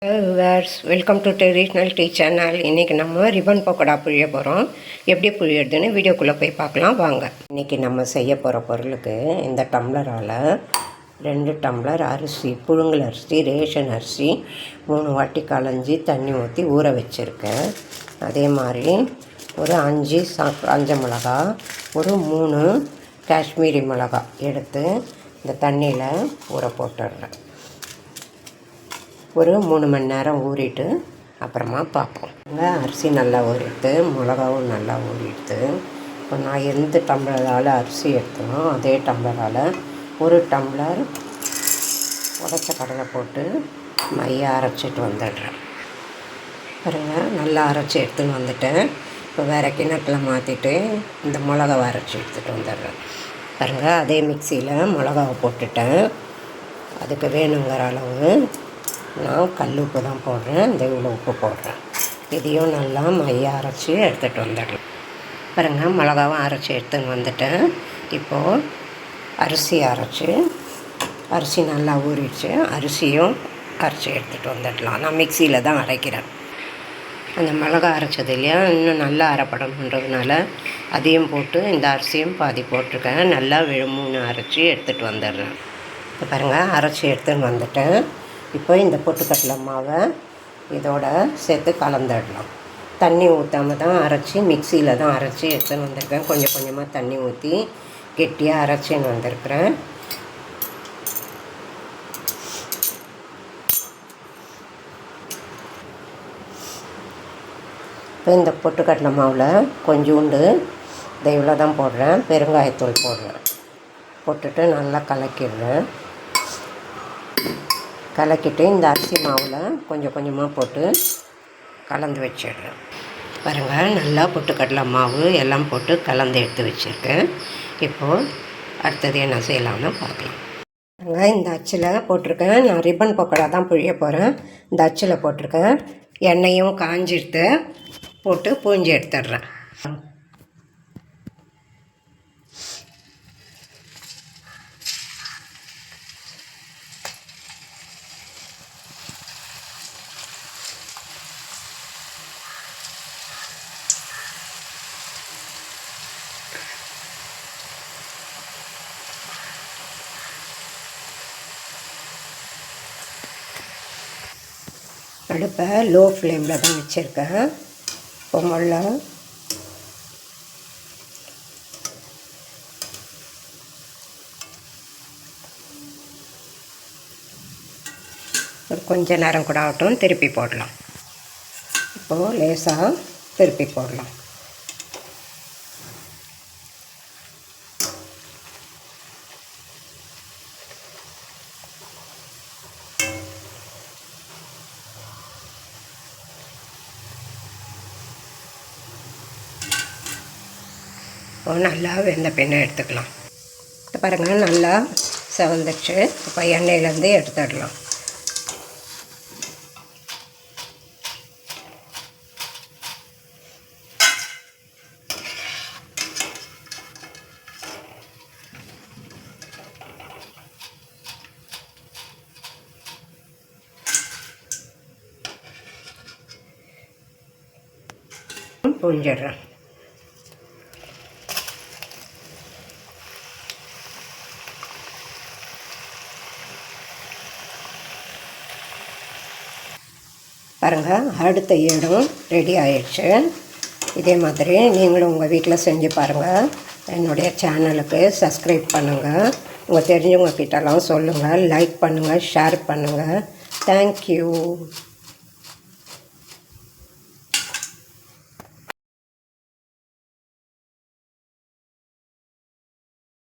Viewers, welcome to traditional tea channel. இன்றைக்கி நம்ம ribbon pakoda புழிய போகிறோம். எப்படி புழியறதுன்னு வீடியோக்குள்ளே போய் பார்க்கலாம் வாங்க. இன்றைக்கி நம்ம செய்ய போகிற பொருளுக்கு இந்த டம்ளரால் 2 டம்ளர் அரிசி, புழுங்கல் அரிசி, ரேஷன் அரிசி 3 வாட்டி களைஞ்சி தண்ணி ஊற்றி ஊற வச்சுருக்கேன். அதே மாதிரி ஒரு 5 காஞ்ச மிளகா, ஒரு 3 காஷ்மீரி மிளகா எடுத்து இந்த தண்ணியில் ஊற போட்டுடுறேன். ஒரு 3 மணி நேரம் ஊறிட்டு அப்புறமா பார்ப்போம். அரிசி நல்லா ஊறிட்டு, மிளகாவும் நல்லா ஊறிட்டு, இப்போ நான் எந்த டம்ளரால் அரிசி எடுத்தனோ அதே டம்ளரால் ஒரு டம்ளர் உடைச்ச கடலை போட்டு மையாக அரைச்சிட்டு வந்துடுறேன். பாருங்கள், நல்லா அரைச்சி எடுத்துன்னு வந்துட்டேன். இப்போ வேறு கிணற்றில் மாற்றிட்டு இந்த மிளகாவை அரைச்சி எடுத்துகிட்டு வந்துடுறேன். பாருங்கள், அதே மிக்சியில் மிளகாவை போட்டுட்டேன். அதுக்கு வேணுங்கிற அளவு நான் கல் உப்பு தான் போடுறேன். இந்த இவ்வளோ உப்பு போடுறேன். இதையும் நல்லா மையாக அரைச்சி எடுத்துகிட்டு வந்துடுறேன். பாருங்கள், மிளகாவும் அரைச்சி எடுத்துன்னு வந்துட்டேன். இப்போது அரிசி நல்லா ஊறிடுச்சு. அரிசியும் அரைச்சி எடுத்துகிட்டு வந்துடலாம். நான் மிக்சியில் தான் அரைக்கிறேன். அந்த மிளகா அரைச்சது இல்லையா, இன்னும் நல்லா அரைப்படணுன்றதுனால அதையும் போட்டு இந்த அரிசியும் பாதி போட்டிருக்கேன். நல்லா விழுமுன்னு அரைச்சி எடுத்துகிட்டு வந்துடுறேன். இப்போ பாருங்கள், அரைச்சி எடுத்துன்னு வந்துட்டேன். இப்போ இந்த பொட்டுக்கடலை மாவை இதோட சேர்த்து கலந்துடலாம். தண்ணி ஊற்றாமல் தான் அரைச்சி, மிக்சியில் தான் அரைச்சி எடுத்துன்னு வந்திருக்கேன். கொஞ்சம் கொஞ்சமாக தண்ணி ஊற்றி கெட்டியாக அரைச்சின்னு வந்திருக்கிறேன். இப்போ இந்த பொட்டுக்கடலை மாவில் கொஞ்சோண்டு இவ்வளோ தான் போடுறேன். பெருங்காயத்தூள் போடுறேன். போட்டுட்டு நல்லா கலக்கிடுறேன். கலக்கிட்டு இந்த அரிசி மாவில் கொஞ்சம் கொஞ்சமாக போட்டு கலந்து வச்சிடுறேன். பாருங்கள், நல்லா பொட்டுக்கடலை மாவு எல்லாம் போட்டு கலந்து எடுத்து வச்சுருக்கேன். இப்போது அடுத்தது என்ன செய்யலாம்னு பார்க்கலாம். பாருங்கள், இந்த அச்சில் போட்டிருக்கேன். நான் ரிப்பன் பக்கோடா தான் புழிய போகிறேன். இந்த அச்சில் போட்டிருக்கேன். எண்ணெயும் காஞ்சிட்டு போட்டு பூஞ்சி எடுத்துடுறேன். அடுப்பை லோ ஃப்ளேமில் தான் வச்சுருக்கேன். பொங்கல்ல ஒரு கொஞ்ச நேரம் கூட ஆகட்டும், திருப்பி போடலாம். இப்போது லேசாக திருப்பி போடலாம். நல்லா வெந்த பின்ன எடுத்துக்கலாம். இப்போ பாருங்கள், நல்லா செவந்துச்சு. இப்போ எண்ணெயிலேருந்து எடுத்துடலாம். புழிஞ்சிடுறேன். பாருங்கள், அடுத்த ஈடும் ரெடி ஆயிடுச்சு. இதே மாதிரி நீங்களும் உங்கள் வீட்டில் செஞ்சு பாருங்கள். என்னுடைய சேனலுக்கு சப்ஸ்கிரைப் பண்ணுங்கள். உங்கள் தெரிஞ்சவங்க கிட்டலாம் சொல்லுங்கள். லைக் பண்ணுங்கள், ஷேர் பண்ணுங்கள். தேங்க்யூ.